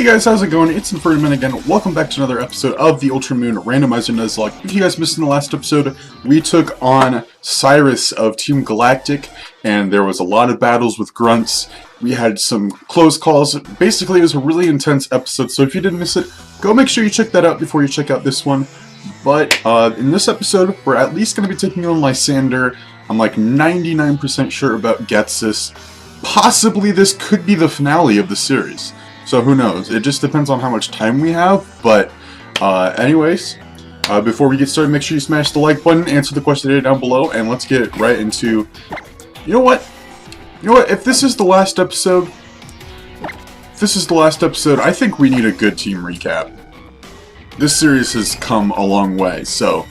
Hey guys, how's it going? It's Infernment again. Welcome back to another episode of the Ultra Moon Randomizer Nuzlocke. If you guys missed in the last episode, we took on Cyrus of Team Galactic, and there was a lot of battles with grunts. We had some close calls. Basically, it was a really intense episode, so if you didn't miss it, go make sure you check that out before you check out this one. But in this episode, we're at least going to be taking on Lysander. I'm like 99% sure about Getsis. Possibly this could be the finale of the series. So who knows? It just depends on how much time we have. But anyways, before we get started, make sure you smash the like button, answer the question down below, and let's get right into... You know what? If this is the last episode, I think we need a good team recap. This series has come a long way, so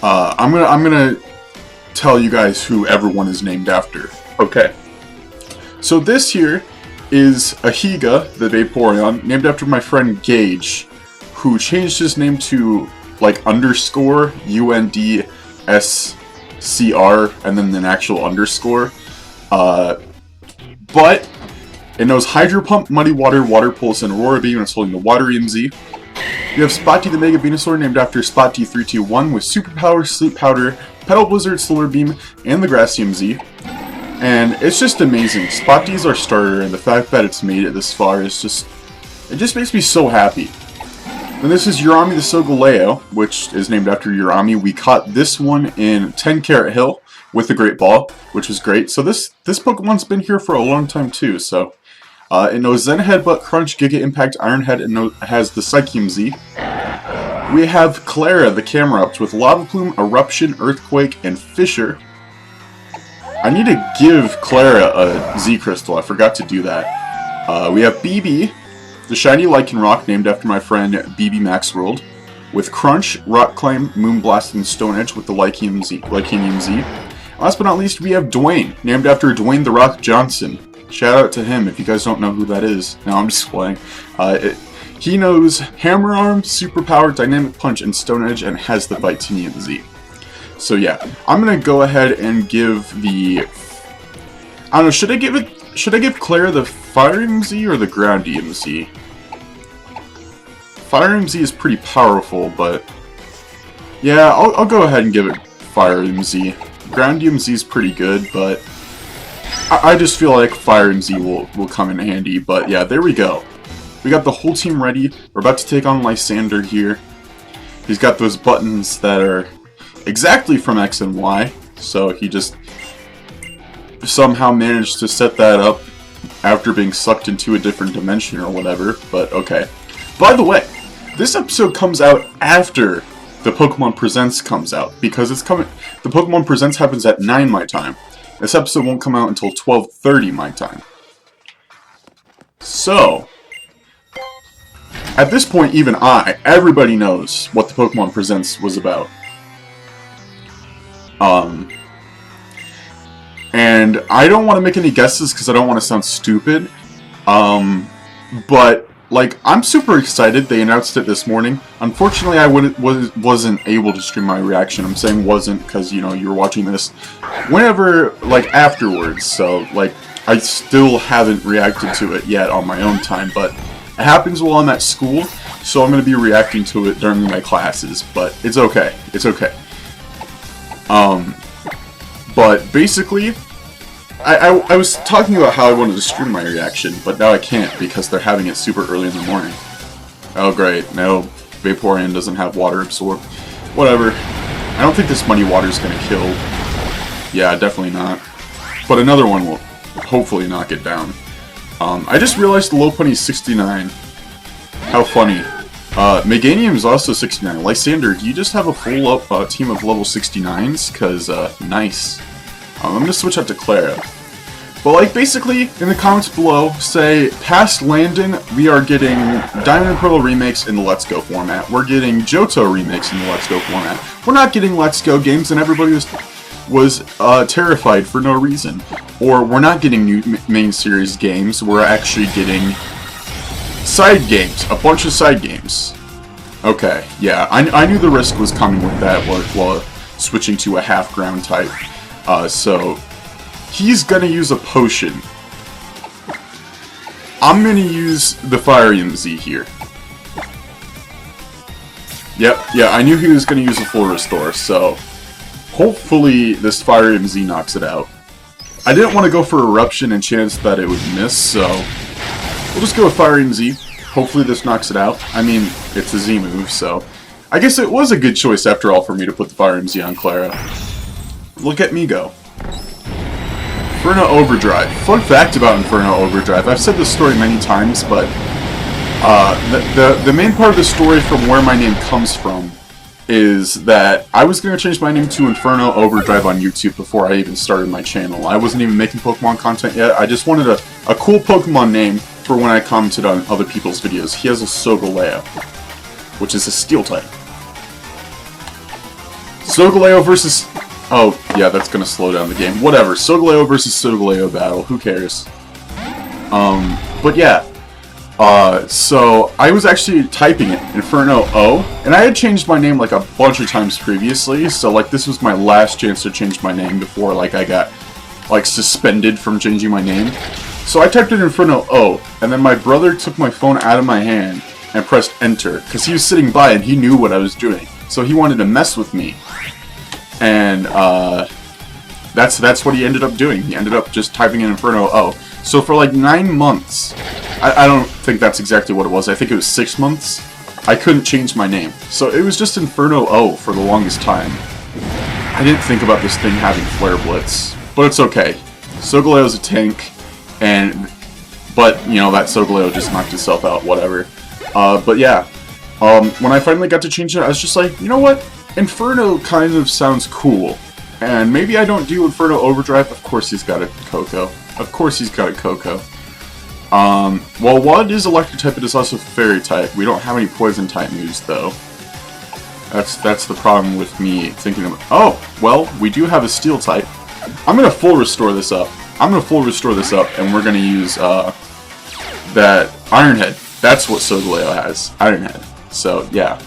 I'm gonna tell you guys who everyone is named after. Okay. So this here is Ahiga, the Vaporeon, named after my friend Gage, who changed his name to like underscore UNDSCR and then an actual underscore. But it knows Hydro Pump, Muddy Water, Water Pulse, and Aurora Beam, and it's holding the Water EMZ. You have Spotty the Mega Venusaur, named after Spotty 321, with Superpower, Sleep Powder, Petal Blizzard, Solar Beam, and the Grass EMZ. And it's just amazing. Spotty's our starter, and the fact that it's made it this far is just... It just makes me so happy. And this is Urami the Solgaleo, which is named after Urami. We caught this one in 10 Carat Hill with the Great Ball, which was great. So this Pokemon's been here for a long time too, so... it knows Zen Headbutt, Crunch, Giga Impact, Iron Head, and has the Psychium Z. We have Clara, the Camerupt, with Lava Plume, Eruption, Earthquake, and Fissure. I need to give Clara a Z Crystal, I forgot to do that. We have BB, the Shiny Lycanroc, named after my friend BB Maxworld, with Crunch, Rock Climb, Moonblast, and Stone Edge with the Lycanium Z. Last but not least, we have Dwayne, named after Dwayne The Rock Johnson. Shout out to him if you guys don't know who that is. No, I'm just playing. He knows Hammer Arm, Superpower, Dynamic Punch, and Stone Edge, and has the Vitinium Z. So yeah, I'm gonna go ahead and give the... I don't know, should I give Clara the Fire EMZ or the Ground EMZ? Fire EMZ is pretty powerful, but... Yeah, I'll go ahead and give it Fire EMZ. Ground EMZ is pretty good, but... I just feel like Fire EMZ will come in handy, but yeah, there we go. We got the whole team ready. We're about to take on Lysander here. He's got those buttons that are exactly from X and Y, so he just somehow managed to set that up after being sucked into a different dimension or whatever, but okay. By the way, this episode comes out after the Pokemon Presents comes out, because it's coming. The Pokemon Presents happens at 9 my time. This episode won't come out until 12:30 my time. So, at this point, even everybody knows what the Pokemon Presents was about. And I don't want to make any guesses because I don't want to sound stupid. But, like, I'm super excited. They announced it this morning. Unfortunately, I wasn't able to stream my reaction. I'm saying wasn't because, you know, you were watching this whenever, like, afterwards. So, like, I still haven't reacted to it yet on my own time. But it happens while I'm at school, so I'm going to be reacting to it during my classes. But it's okay. It's okay. But basically... I was talking about how I wanted to stream my reaction, but now I can't because they're having it super early in the morning. Oh great, no, Vaporeon doesn't have Water Absorb. Whatever. I don't think this Muddy Water is going to kill. Yeah, definitely not. But another one will hopefully knock it down. I just realized the low pony is 69. How funny. Meganium is also 69. Lysander, do you just have a full team of level 69s? Because, nice. I'm going to switch up to Clara. But, like, basically, in the comments below, say, past Landon, we are getting Diamond and Pearl remakes in the Let's Go format. We're getting Johto remakes in the Let's Go format. We're not getting Let's Go games, and everybody was terrified for no reason. Or, we're not getting new main series games, we're actually getting side games. A bunch of side games. Okay, yeah, I knew the risk was coming with that while switching to a half-ground type. So, he's gonna use a potion. I'm gonna use the Fire EMZ here. Yep, yeah, I knew he was gonna use a full restore, so hopefully this Fire EMZ knocks it out. I didn't want to go for Eruption and chance that it would miss, so we'll just go with Fire EMZ. Hopefully this knocks it out. I mean, it's a Z move, so I guess it was a good choice after all for me to put the Fire EMZ on Clara. Look at me go. Inferno Overdrive. Fun fact about Inferno Overdrive. I've said this story many times, but the main part of the story from where my name comes from is that I was going to change my name to Inferno Overdrive on YouTube before I even started my channel. I wasn't even making Pokemon content yet. I just wanted a cool Pokemon name for when I commented on other people's videos. He has a Solgaleo, which is a Steel type. Solgaleo versus... Oh, yeah, that's going to slow down the game. Whatever. Solgaleo versus Solgaleo battle. Who cares? But yeah. So I was actually typing it, Inferno O, and I had changed my name like a bunch of times previously, so like this was my last chance to change my name before like I got like suspended from changing my name. So I typed in Inferno O, and then my brother took my phone out of my hand and pressed enter, because he was sitting by and he knew what I was doing. So he wanted to mess with me. And that's what he ended up doing. He ended up just typing in Inferno O. So for like 9 months, I don't think that's exactly what it was. I think it was 6 months. I couldn't change my name. So it was just Inferno O for the longest time. I didn't think about this thing having Flare Blitz, but it's okay. Solgaleo's a tank, but you know, that Solgaleo just knocked itself out, whatever. But yeah, when I finally got to change it, I was just like, you know what? Inferno kind of sounds cool. And maybe I don't do Inferno Overdrive. Of course he's got a Koko. Of course he's got a Koko. Well, while it is Electric type, it is also Fairy type. We don't have any Poison type moves, though. That's the problem with me thinking of... Oh, well, we do have a Steel type. I'm gonna full restore this up. And we're gonna use, that Iron Head. That's what Solgaleo has. Iron Head. So, yeah.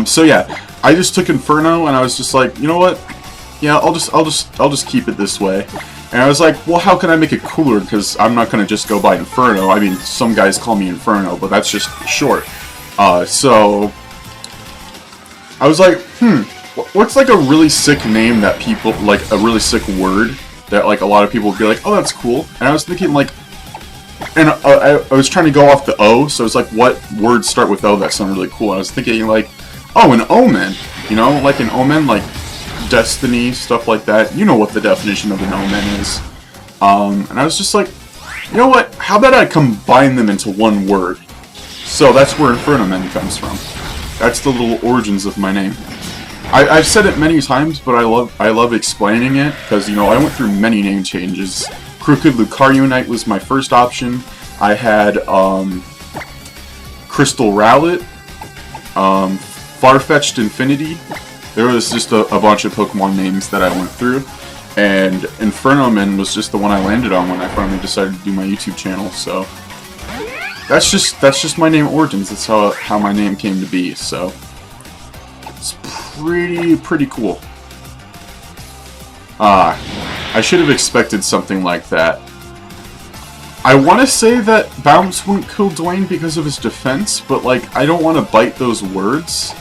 So yeah, I just took Inferno, and I was just like, you know what? Yeah, I'll just keep it this way. And I was like, well, how can I make it cooler? Because I'm not gonna just go by Inferno. I mean, some guys call me Inferno, but that's just short. So I was like, what's like a really sick name that people like, a really sick word that like a lot of people would be like, oh, that's cool. And I was thinking like, and I was trying to go off the O, so it's like, what words start with O that sound really cool? And I was thinking like, oh, an omen, you know, like an omen, like destiny, stuff like that. You know what the definition of an omen is. And I was just like, you know what, how about I combine them into one word? So that's where Inferno Men comes from. That's the little origins of my name. I've said it many times, but I love explaining it, because, you know, I went through many name changes. Crooked Lucario was my first option. I had, Crystal Rowlet, Farfetch'd Infinity. There was just a bunch of Pokemon names that I went through, and Inferno Man was just the one I landed on when I finally decided to do my YouTube channel. So that's just my name origins. That's how my name came to be. So it's pretty cool. I should have expected something like that. I want to say that Bounce wouldn't kill Dwayne because of his defense, but like I don't want to bite those words.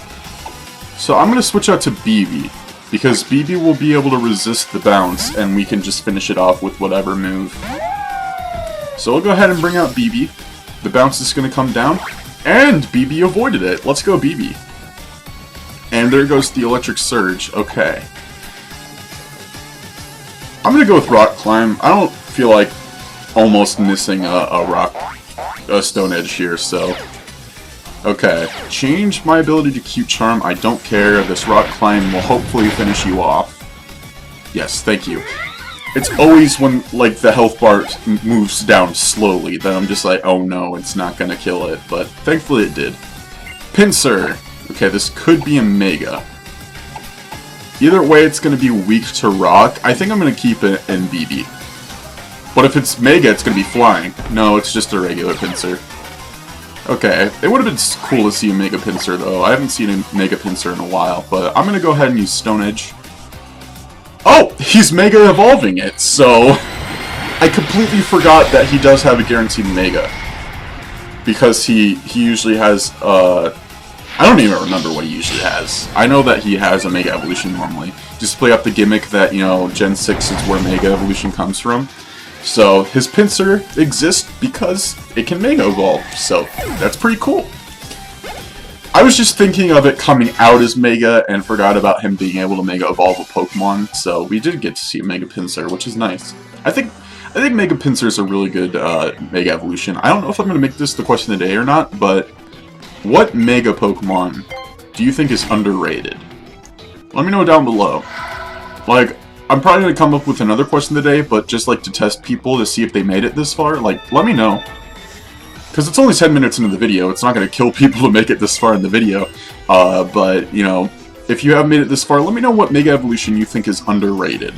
So I'm going to switch out to BB, because BB will be able to resist the bounce, and we can just finish it off with whatever move. So we'll go ahead and bring out BB. The bounce is going to come down, and BB avoided it. Let's go BB. And there goes the Electric Surge. Okay. I'm going to go with Rock Climb. I don't feel like almost missing a Stone Edge here, so... Okay, change my ability to Cute Charm. I don't care. This Rock Climb will hopefully finish you off. Yes, thank you. It's always when, like, the health bar moves down slowly that I'm just like, oh no, it's not gonna kill it. But thankfully it did. Pinsir. Okay, this could be a Mega. Either way, it's gonna be weak to Rock. I think I'm gonna keep it in BB. But if it's Mega, it's gonna be Flying. No, it's just a regular Pinsir. Okay, it would have been cool to see a Mega Pinsir, though. I haven't seen a Mega Pinsir in a while, but I'm gonna go ahead and use Stone Edge. Oh! He's Mega Evolving it, so... I completely forgot that he does have a guaranteed Mega. Because he usually has, I don't even remember what he usually has. I know that he has a Mega Evolution normally. Just play up the gimmick that, you know, Gen 6 is where Mega Evolution comes from. So, his Pinsir exists because it can Mega Evolve. So, that's pretty cool. I was just thinking of it coming out as Mega and forgot about him being able to Mega Evolve a Pokemon. So, we did get to see a Mega Pinsir, which is nice. I think Mega Pinsir is a really good Mega Evolution. I don't know if I'm going to make this the question of the day or not, but what Mega Pokemon do you think is underrated? Let me know down below. Like, I'm probably going to come up with another question of the day, but just like to test people to see if they made it this far, like, let me know. Because it's only 10 minutes into the video, it's not going to kill people to make it this far in the video. But, you know, if you have made it this far, let me know what Mega Evolution you think is underrated.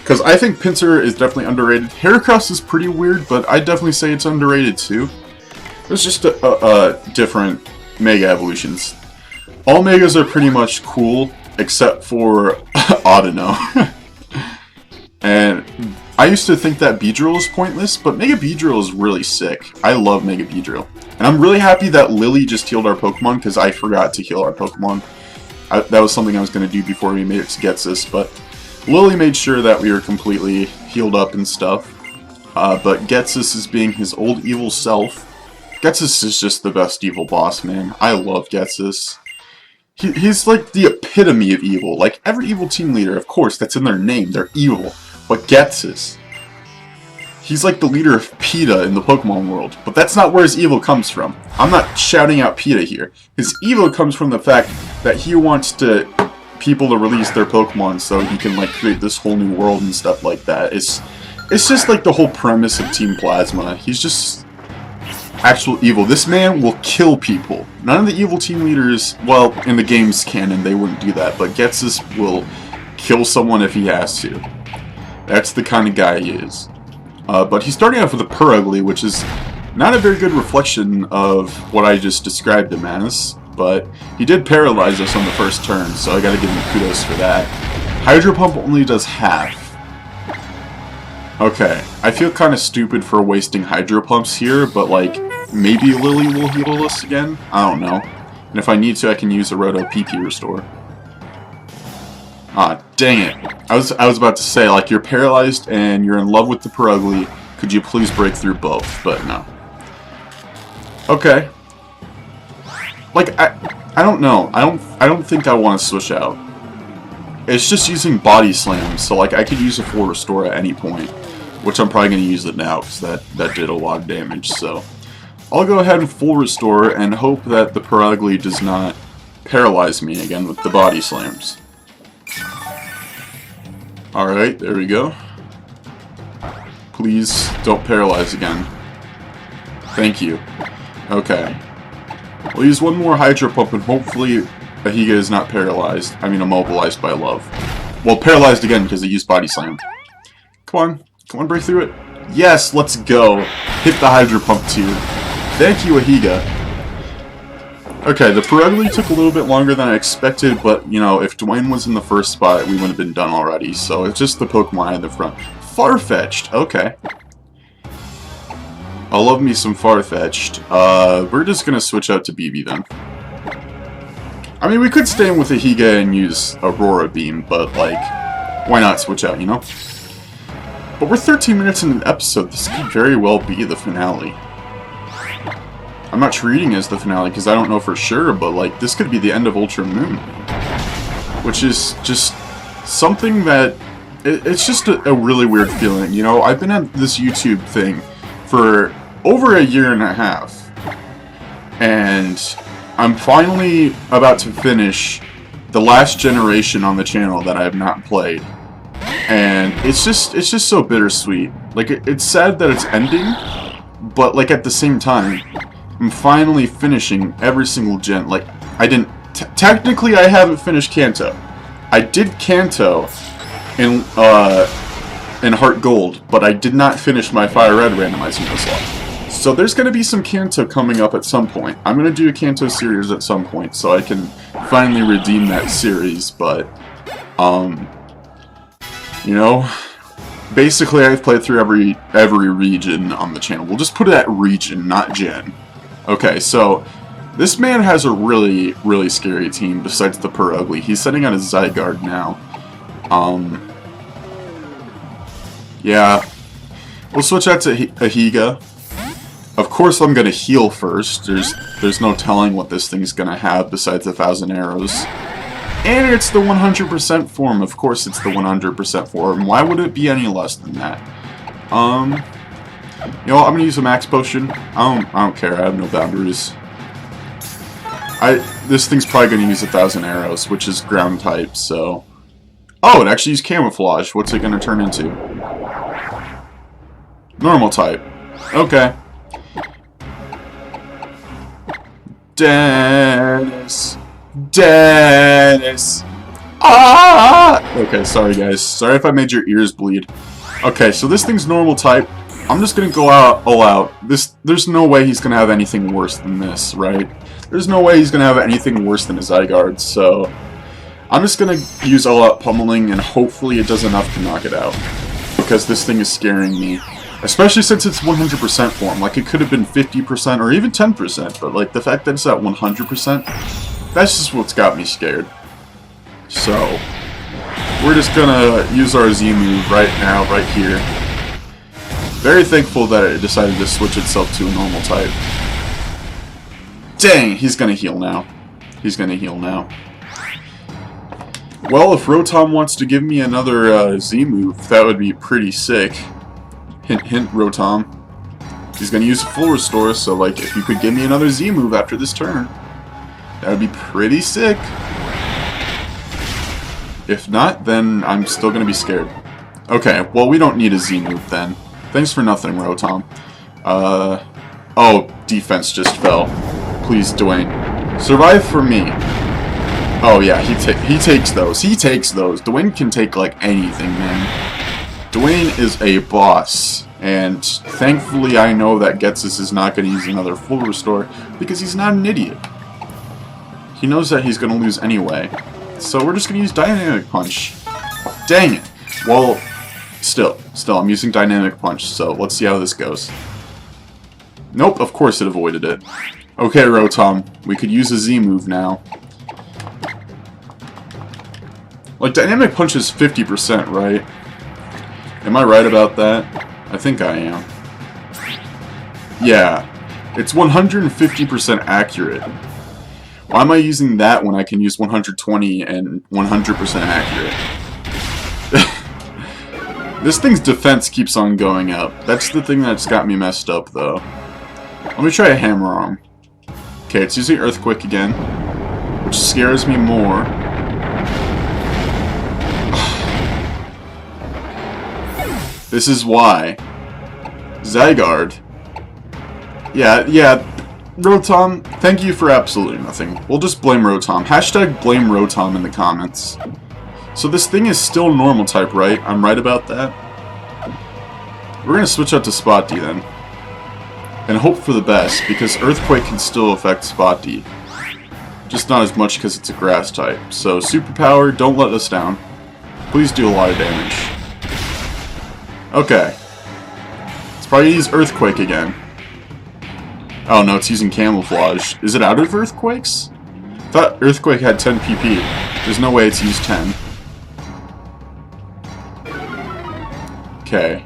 Because I think Pinsir is definitely underrated. Heracross is pretty weird, but I'd definitely say it's underrated too. There's just different Mega Evolutions. All Megas are pretty much cool, except for Audino. And I used to think that Beedrill was pointless, but Mega Beedrill is really sick. I love Mega Beedrill. And I'm really happy that Lily just healed our Pokemon, because I forgot to heal our Pokemon. That was something I was going to do before we made it to Getsus, but Lily made sure that we were completely healed up and stuff. But Getsus is being his old evil self. Getsus is just the best evil boss, man. I love Getsus. He's like the epitome of evil. Like, every evil team leader, of course, that's in their name. They're evil. But Getsus, he's like the leader of PETA in the Pokemon world. But that's not where his evil comes from. I'm not shouting out PETA here. His evil comes from the fact that he wants people to release their Pokemon so he can, like, create this whole new world and stuff like that. It's just like the whole premise of Team Plasma. He's just actual evil. This man will kill people. None of the evil team leaders, well, in the game's canon, they wouldn't do that, but Getsus will kill someone if he has to. That's the kind of guy he is. But he's starting off with a Purugly, which is not a very good reflection of what I just described him as. But he did paralyze us on the first turn, so I gotta give him kudos for that. Hydro Pump only does half. Okay, I feel kind of stupid for wasting Hydro Pumps here, but like, maybe Lily will heal us again? I don't know. And if I need to, I can use a Roto PP Restore. Ah, dang it. I was about to say, like, you're paralyzed and you're in love with the Purugly. Could you please break through both? But no. Okay. Like, I don't know. I don't think I want to switch out. It's just using Body Slam, so like I could use a full Restore at any point, which I'm probably going to use it now because that did a lot of damage. So I'll go ahead and full Restore and hope that the Purugly does not paralyze me again with the Body Slams. All right, there we go. Please don't paralyze again. Thank you. Okay. We'll use one more Hydro Pump and hopefully Ahiga is not paralyzed. I mean, immobilized by love. Well, paralyzed again because he used Body Slam. Come on, break through it. Yes, let's go. Hit the Hydro Pump too. Thank you, Ahiga. Okay, the Purugly took a little bit longer than I expected, but, you know, if Dwayne was in the first spot, we would have been done already, so it's just the Pokemon in the front. Farfetch'd, okay. I love me some Farfetch'd. We're just gonna switch out to BB then. I mean, we could stay in with Ahiga and use Aurora Beam, but, like, why not switch out, you know? But we're 13 minutes into the episode. This could very well be the finale. I'm not treating it as the finale because I don't know for sure, but, like, this could be the end of Ultra Moon. Which is just something that... It's just a really weird feeling, you know? I've been at this YouTube thing for over a year and a half. And I'm finally about to finish the last generation on the channel that I have not played. And it's just so bittersweet. Like, it's sad that it's ending, but, like, at the same time, I'm finally finishing every single gen. Like, I didn't... technically, I haven't finished Kanto. I did Kanto in Heart Gold, but I did not finish my Fire Red Randomizer Nuzlocke. So there's going to be some Kanto coming up at some point. I'm going to do a Kanto series at some point, so I can finally redeem that series, but, you know, basically I've played through every region on the channel. We'll just put it at region, not gen. Okay, so this man has a really, really scary team besides the Per Ugly. He's sending out a Zygarde now. Yeah. We'll switch out to a Higa. Of course I'm gonna heal first. There's no telling what this thing's gonna have besides 1,000 arrows. And it's the 100% form. Of course it's the 100% form. Why would it be any less than that? You know what, I'm gonna use a max potion. I don't care, I have no boundaries. This thing's probably gonna use 1,000 arrows, which is ground type, so... Oh, it actually used camouflage. What's it gonna turn into? Normal type. Okay. Dennis. Ah! Okay, sorry guys. Sorry if I made your ears bleed. Okay, so this thing's normal type. I'm just gonna go out all out. There's no way he's gonna have anything worse than this, right? There's no way he's gonna have anything worse than a Zygarde, so I'm just gonna use all out pummeling and hopefully it does enough to knock it out. Because this thing is scaring me. Especially since it's 100% form. Like, it could have been 50% or even 10%, but like the fact that it's at 100%, that's just what's got me scared. So, we're just gonna use our Z move right now, right here. Very thankful that it decided to switch itself to a normal type. Dang, he's gonna heal now. He's gonna heal now. Well, if Rotom wants to give me another Z move, that would be pretty sick. Hint, hint, Rotom. He's gonna use full restore, so like, if you could give me another Z move after this turn, that would be pretty sick. If not, then I'm still gonna be scared. Okay, well, we don't need a Z move then. Thanks for nothing, Rotom. Oh, defense just fell. Please, Dwayne. Survive for me. Oh yeah, he takes those. He takes those. Dwayne can take like anything, man. Dwayne is a boss, and thankfully I know that Getsus is not going to use another full restore because he's not an idiot. He knows that he's going to lose anyway, so we're just going to use Dynamic Punch. Dang it! Well, still, I'm using Dynamic Punch, so let's see how this goes. Nope, of course it avoided it. Okay, Rotom, we could use a Z move now. Like, Dynamic Punch is 50%, right? Am I right about that? I think I am. Yeah. It's 150% accurate. Why am I using that when I can use 120 and 100% accurate? This thing's defense keeps on going up. That's the thing that's got me messed up, though. Let me try a Hammer Arm. Okay, it's using Earthquake again, which scares me more. This is why. Zygarde. Yeah, Rotom, thank you for absolutely nothing. We'll just blame Rotom. Hashtag blame Rotom in the comments. So this thing is still normal type, right? I'm right about that? We're gonna switch out to Spotty then. And hope for the best, because Earthquake can still affect Spotty. Just not as much because it's a grass type. So, Superpower, don't let us down. Please do a lot of damage. Okay. Let's probably use Earthquake again. Oh no, it's using Camouflage. Is it out of Earthquakes? I thought Earthquake had 10 PP. There's no way it's used 10. Okay.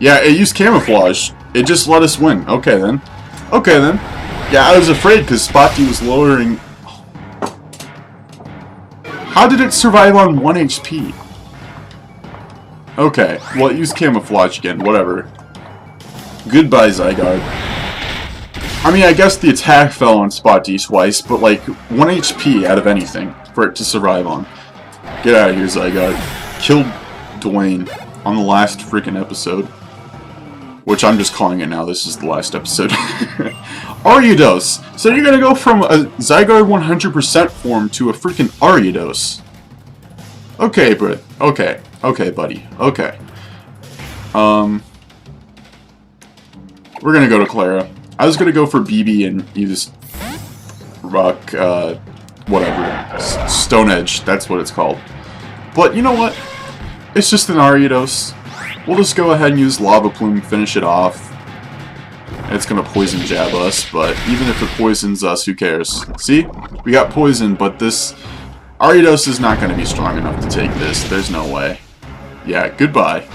Yeah, it used Camouflage. It just let us win. Okay then. Okay then. Yeah, I was afraid because Spotty was lowering... How did it survive on 1 HP? Okay, well it used Camouflage again, whatever. Goodbye, Zygarde. I mean, I guess the attack fell on Spotty twice, but like, 1 HP out of anything for it to survive on. Get out of here, Zygarde. Killed Dwayne on the last freaking episode. Which I'm just calling it now, this is the last episode. Ariados! So you're gonna go from a Zygarde 100% form to a freaking Ariados. Okay, bro. Okay. Okay, buddy. Okay. We're gonna go to Clara. I was gonna go for BB and use Rock, whatever. Stone Edge, that's what it's called. But you know what? It's just an Ariados. We'll just go ahead and use Lava Plume, finish it off. It's gonna poison jab us, but even if it poisons us, who cares? See? We got poison, but this... Ariados is not gonna be strong enough to take this. There's no way. Yeah, goodbye.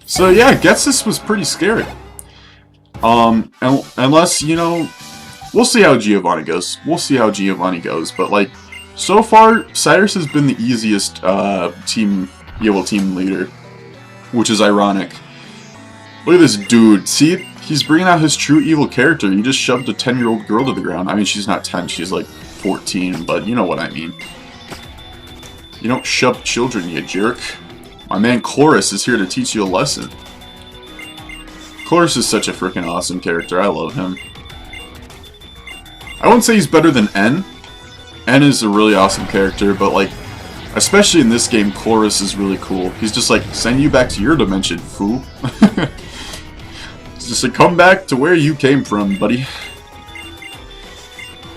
So yeah, Getsis was pretty scary. Unless, you know... We'll see how Giovanni goes. We'll see how Giovanni goes, but like... So far, Cyrus has been the easiest evil team leader. Which is ironic. Look at this dude. See? He's bringing out his true evil character. He just shoved a 10-year-old girl to the ground. I mean, she's not 10. She's like 14. But you know what I mean. You don't shove children, you jerk. My man Chloris is here to teach you a lesson. Chloris is such a freaking awesome character. I love him. I wouldn't say he's better than N. N is a really awesome character, but like... Especially in this game, Chloris is really cool. He's just like, send you back to your dimension, fool. It's just like, come back to where you came from, buddy.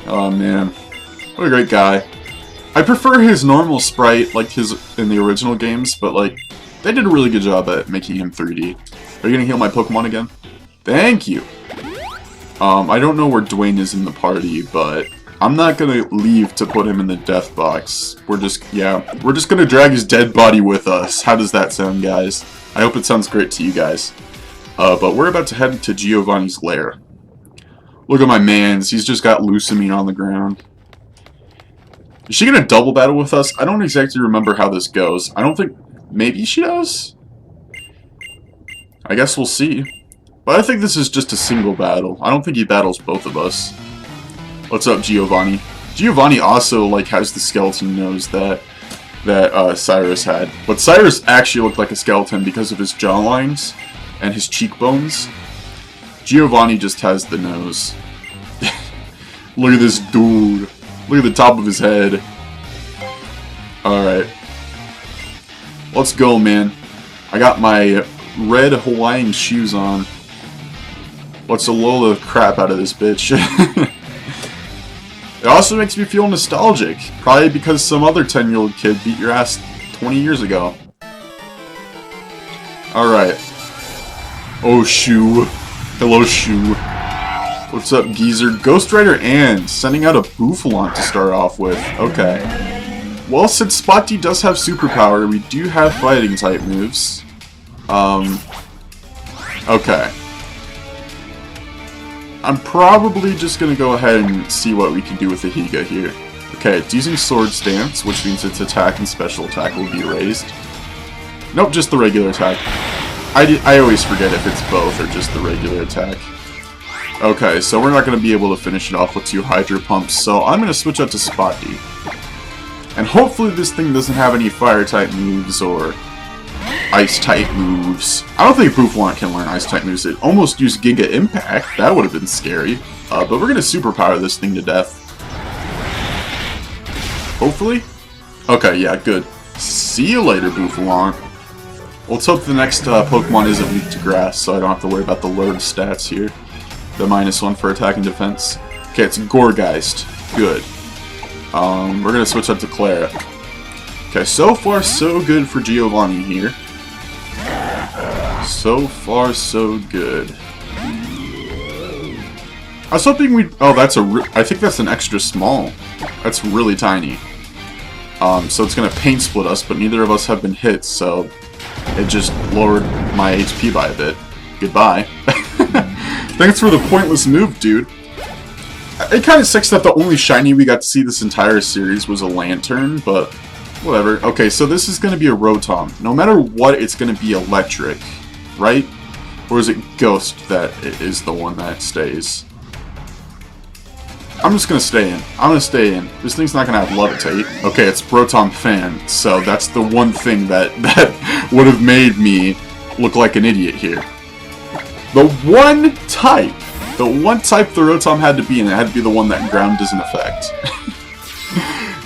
Oh man. What a great guy. I prefer his normal sprite, like his in the original games, but like, they did a really good job at making him 3D. Are you gonna heal my Pokemon again? Thank you! I don't know where Dwayne is in the party, but... I'm not gonna leave to put him in the death box. We're just gonna drag his dead body with us. How does that sound, guys? I hope it sounds great to you guys. But we're about to head to Giovanni's lair. Look at my mans. He's just got Lucamine on the ground. Is she gonna double battle with us? I don't exactly remember how this goes. I don't think... Maybe she does? I guess we'll see. But I think this is just a single battle. I don't think he battles both of us. What's up, Giovanni? Giovanni also, like, has the skeleton nose that Cyrus had. But Cyrus actually looked like a skeleton because of his jawlines and his cheekbones. Giovanni just has the nose. Look at this dude. Look at the top of his head. Alright. Let's go, man. I got my red Hawaiian shoes on. Let's Alola the crap out of this bitch. It also makes me feel nostalgic. Probably because some other 10-year-old kid beat your ass 20 years ago. Alright. Oh, Shu. Hello, Shu. What's up, geezer? Ghost Rider and sending out a Bouffalant to start off with. Okay. Well, since Spotty does have superpower, we do have fighting type moves. Okay. I'm probably just gonna go ahead and see what we can do with the Higa here. Okay, it's using Sword Stance, which means its attack and special attack will be raised. Nope, just the regular attack. I always forget if it's both or just the regular attack. Okay, so we're not gonna be able to finish it off with 2 Hydro Pumps, so I'm gonna switch out to Spotty. And hopefully this thing doesn't have any Fire-type moves or Ice-type moves. I don't think Bouffalant can learn Ice-type moves. It almost used Giga Impact. That would have been scary. But we're going to superpower this thing to death. Hopefully? Okay, yeah, good. See you later, Bouffalant. Let's hope the next Pokemon isn't weak to grass, so I don't have to worry about the load stats here. The -1 for attack and defense. Okay, it's Gourgeist. Good. We're going to switch up to Clara. Okay, so far so good for Giovanni here. So far so good. I was hoping we'd... Oh, that's I think that's an extra small. That's really tiny. So it's gonna paint split us, but neither of us have been hit, so... It just lowered my HP by a bit. Goodbye. Thanks for the pointless move, dude. It kinda sucks that the only shiny we got to see this entire series was a Lantern, but... Whatever. Okay, so this is going to be a Rotom. No matter what, it's going to be electric, right? Or is it Ghost that is the one that stays? I'm just going to stay in. I'm going to stay in. This thing's not going to have Levitate. Okay, it's Rotom Fan, so that's the one thing that would have made me look like an idiot here. The one type the Rotom had to be in, it had to be the one that ground doesn't affect.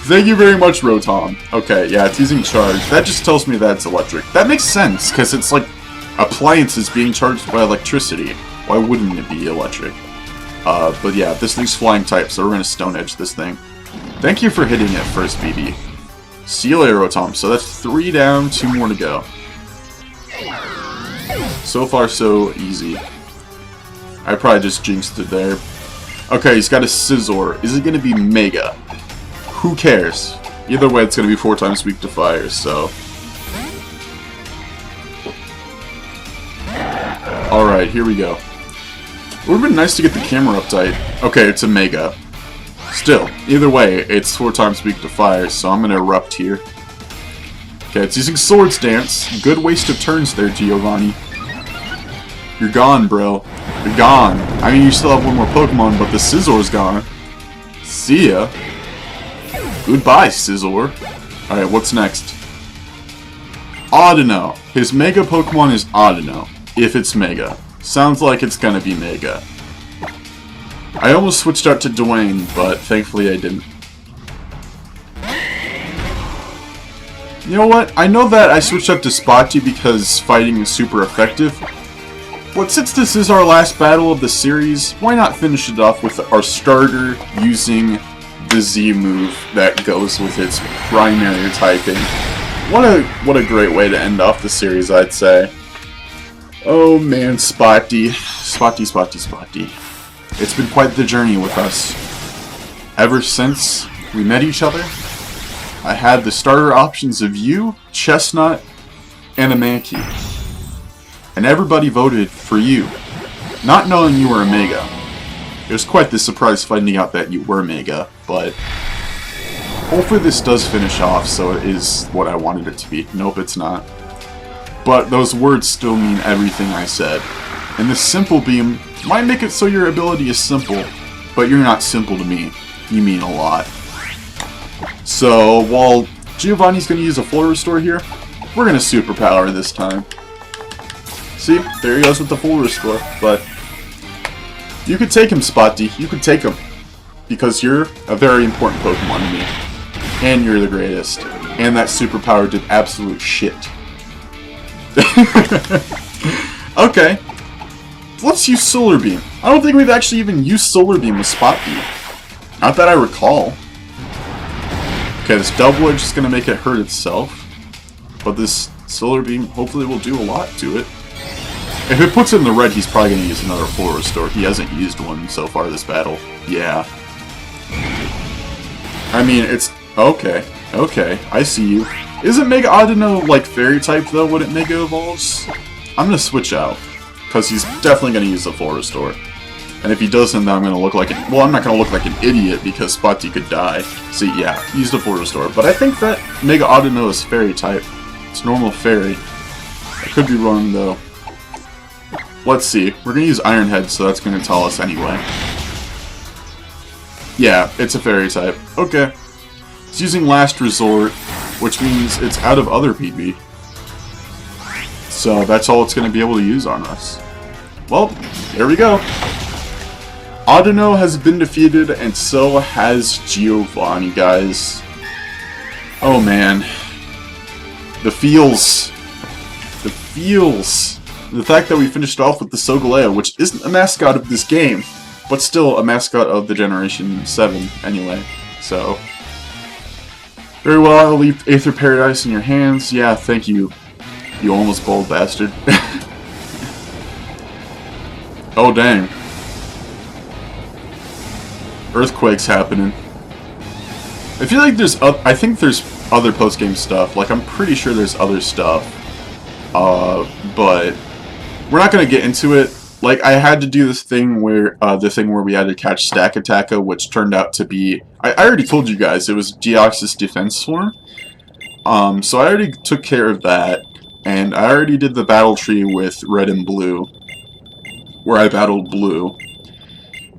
Thank you very much, Rotom. Okay, yeah, it's using Charge. That just tells me that it's electric. That makes sense, because it's like appliances being charged by electricity. Why wouldn't it be electric? But yeah, this thing's flying type, so we're going to Stone Edge this thing. Thank you for hitting it first, BB. See you later, Rotom. So that's 3 down, 2 more to go. So far, so easy. I probably just jinxed it there. Okay, he's got a Scizor. Is it going to be Mega? Who cares? Either way, it's going to be 4 times weak to fire, so... Alright, here we go. It would have been nice to get the camera up tight. Okay, it's a Mega. Still, either way, it's 4 times weak to fire, so I'm going to erupt here. Okay, it's using Swords Dance. Good waste of turns there, Giovanni. You're gone, bro. You're gone. I mean, you still have one more Pokemon, but the Scizor's gone. See ya. Goodbye, Scizor. Alright, what's next? Audino. His Mega Pokemon is Audino. If it's Mega. Sounds like it's gonna be Mega. I almost switched out to Dwayne, but thankfully I didn't. You know what? I know that I switched up to Spotty because fighting is super effective. But since this is our last battle of the series, why not finish it off with our starter using the Z move that goes with its primary typing. What a great way to end off the series, I'd say. Oh man, Spotty. Spotty, Spotty, Spotty. It's been quite the journey with us. Ever since we met each other, I had the starter options of you, Chestnut, and a Mankey. And everybody voted for you, not knowing you were a Mega. It was quite the surprise finding out that you were Mega, but hopefully this does finish off so it is what I wanted it to be. Nope, it's not. But those words still mean everything I said. And this Simple Beam might make it so your ability is simple, but you're not simple to me. You mean a lot. So, while Giovanni's going to use a full restore here, we're going to superpower this time. See, there he goes with the full restore, but you could take him, Spotty. You could take him. Because you're a very important Pokemon to me. And you're the greatest. And that superpower did absolute shit. Okay. Let's use Solar Beam. I don't think we've actually even used Solar Beam with Spotty. Not that I recall. Okay, this Double Edge is going to make it hurt itself. But this Solar Beam hopefully will do a lot to it. If it puts it in the red, he's probably going to use another full restore. He hasn't used one so far this battle. Yeah. I mean, it's... Okay. Okay. I see you. Isn't Mega Audino, like, Fairy type, though, when it Mega Evolves? I'm going to switch out. Because he's definitely going to use the full restore. And if he doesn't, then I'm going to look like... Well, I'm not going to look like an idiot, because Spotty could die. See, yeah. He used a full restore. But I think that Mega Audino is Fairy type. It's normal Fairy. I could be wrong, though. Let's see. We're going to use Iron Head, so that's going to tell us anyway. Yeah, it's a Fairy type. Okay. It's using Last Resort, which means it's out of other PB. So that's all it's going to be able to use on us. Well, there we go. Audino has been defeated, and so has Giovanni, guys. Oh man. The feels. The feels. The fact that we finished off with the Solgaleo, which isn't a mascot of this game, but still a mascot of the Generation 7 anyway, so... Very well, I'll leave Aether Paradise in your hands. Yeah, thank you, you almost bold bastard. Oh dang. Earthquake's happening. I feel like there's... I think there's other post-game stuff, like I'm pretty sure there's other stuff. But... We're not going to get into it. Like, I had to do this thing where, we had to catch Stakataka, which turned out to be... I already told you guys, it was Deoxys Defense Swarm. So I already took care of that, and I already did the battle tree with Red and Blue, where I battled Blue.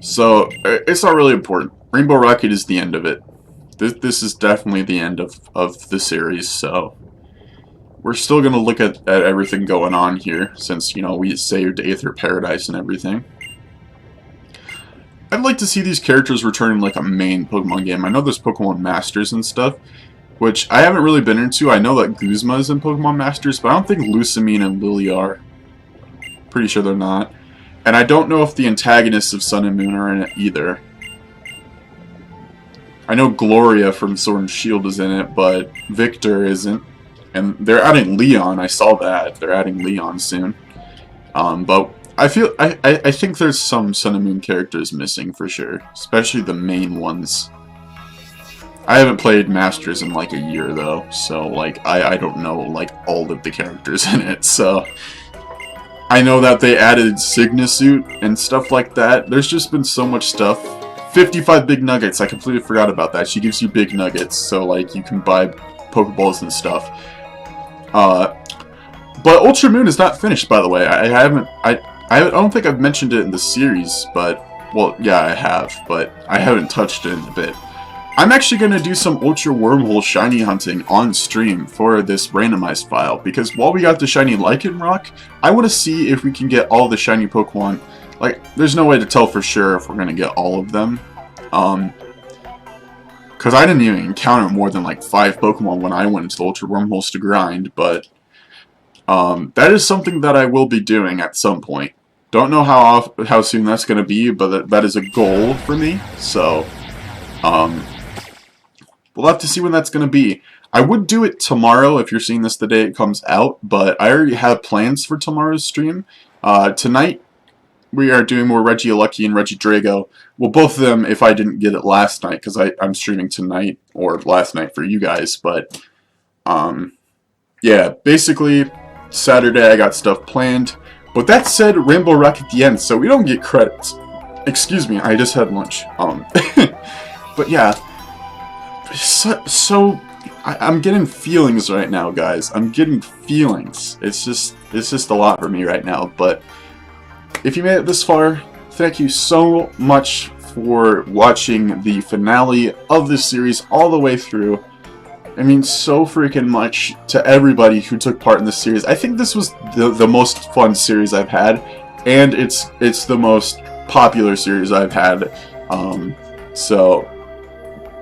So, it's not really important. Rainbow Rocket is the end of it. This is definitely the end of the series, so... We're still going to look at everything going on here, since, you know, we saved Aether Paradise and everything. I'd like to see these characters return in, like, a main Pokemon game. I know there's Pokemon Masters and stuff, which I haven't really been into. I know that Guzma is in Pokemon Masters, but I don't think Lucamine and Lily are. Pretty sure they're not. And I don't know if the antagonists of Sun and Moon are in it either. I know Gloria from Sword and Shield is in it, but Victor isn't. And they're adding Leon, I saw that. They're adding Leon soon. But I think there's some Sun and Moon characters missing for sure, especially the main ones. I haven't played Masters in like a year though, so like I don't know like all of the characters in it. So I know that they added Signa Suit and stuff like that. There's just been so much stuff. 55 big nuggets. I completely forgot about that. She gives you big nuggets, so like you can buy Pokeballs and stuff. But Ultra Moon is not finished, by the way. I don't think I've mentioned it in the series, but well, yeah, I have, but I haven't touched it in a bit. I'm actually going to do some Ultra Wormhole shiny hunting on stream for this randomized file, because while we got the shiny Lycanroc, I want to see if we can get all the shiny Pokemon. Like, there's no way to tell for sure if we're going to get all of them. Because I didn't even encounter more than like 5 Pokemon when I went into the Ultra Wormholes to grind, but that is something that I will be doing at some point. Don't know how soon that's going to be, but that is a goal for me, so we'll have to see when that's going to be. I would do it tomorrow if you're seeing this the day it comes out, but I already have plans for tomorrow's stream. Tonight, we are doing more Regieleki and Regidrago. Well, both of them if I didn't get it last night, because I'm streaming tonight, or last night for you guys, but, yeah, basically, Saturday I got stuff planned. But that said, Rainbow Rock at the end, so we don't get credits. Excuse me, I just had lunch. But yeah, so I'm getting feelings right now, guys. I'm getting feelings. It's just a lot for me right now. But if you made it this far, thank you so much for watching the finale of this series all the way through. I mean, so freaking much to everybody who took part in this series. I think this was the most fun series I've had, and it's the most popular series I've had. So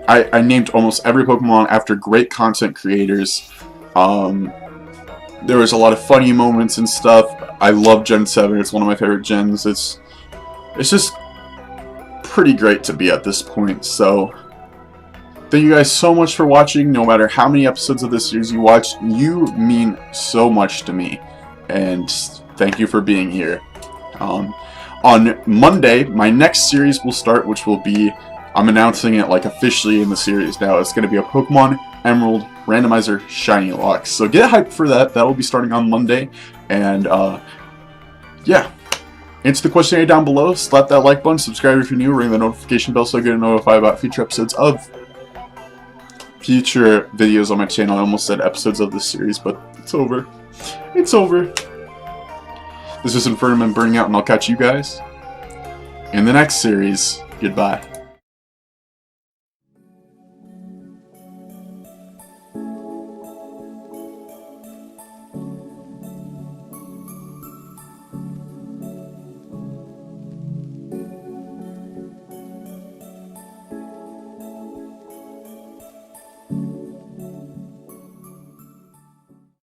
I named almost every Pokemon after great content creators. There was a lot of funny moments and stuff. I love Gen 7. It's one of my favorite gens. It's just pretty great to be at this point. So thank you guys so much for watching. No matter how many episodes of this series you watched, you mean so much to me. And thank you for being here. On Monday, my next series will start, which will be, I'm announcing it like officially in the series now. It's going to be a Pokemon Emerald Randomizer Shiny Lock. So get hyped for that. That will be starting on Monday. And yeah. Answer the questionnaire down below. Slap that like button. Subscribe if you're new. Ring the notification bell so you get notified about future episodes of future videos on my channel. I almost said episodes of this series, but it's over. It's over. This is Infernum and Burning Out, and I'll catch you guys in the next series. Goodbye.